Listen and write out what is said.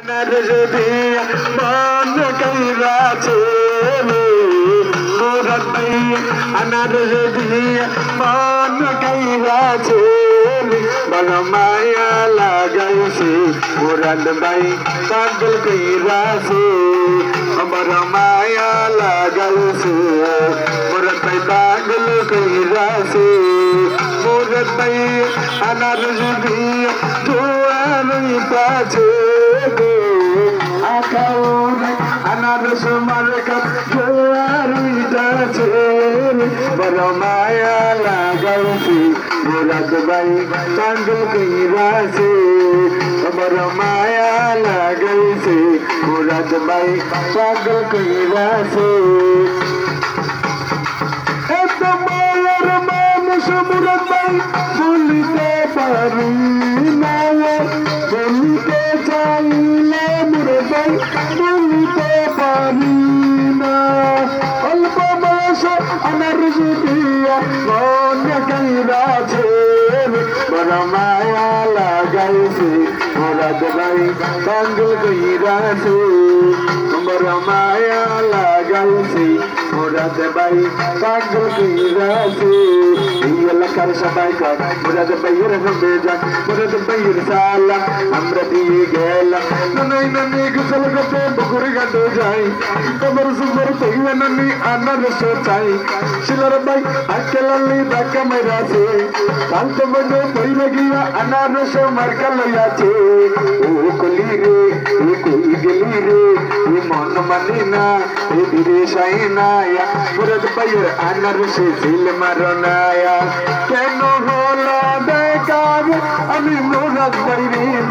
যদি মন কইরাছে মুরাদ ভাই আনার যদি মন কইরাছে বড় মায়া লাগাইছে মুরাদ ভাই পাগল কইরাছে বড় মায়া লাগাইছে মুরাদ ভাই পাগল কইরাছে মুরাদ ভাই আনার যদি জোয়ারই পাছে আনারস মার্কা জোয়ারিটাছে বড় মায়া লাগাইছে মুরাদ ভাই পাগল কইরাছে বড় মায়া লাগাইছে মুরাদ ভাই পাগল কইরাছে এত মায়ার মানুষ মুরাদ ভাই বলিতে পারি না বলিতে চাইলে মুরাদ ভাই বলিতে পারি না অল্প বয়সে আমার যদি মন কইরাছে বড় মায়া লাগাইছে মুরাদ ভাই পাগল কইরাছে বড় মায়া লাগাইছে মুরাদ ভাই পাগল কইরাছে এই এলাকার সবাই কয় মুরাদ ভাইয়ের হবে যাক মুরাদ ভাইয়ের সালাম আমরা দিয়ে গেলাম নই ননি গোসল করতে পুকুর ঘাটে যাই কবর সুন্দর তৈবে ননি আনারস চাই শিলার ভাই আকেলালি ধাক্কা মাইরাছে কান্ত মনে পইরে গিয়া আনারস মার্কা লইয়াছে ও কলি রে এ কই গেলি রে এ মন মানে না এ ধীরে সাই নায়া মুরাদ ভাইয়ের আনারসে ঝিল মারনায়া কেন হলো বেকার আমি মুরাদ ভাইয়ের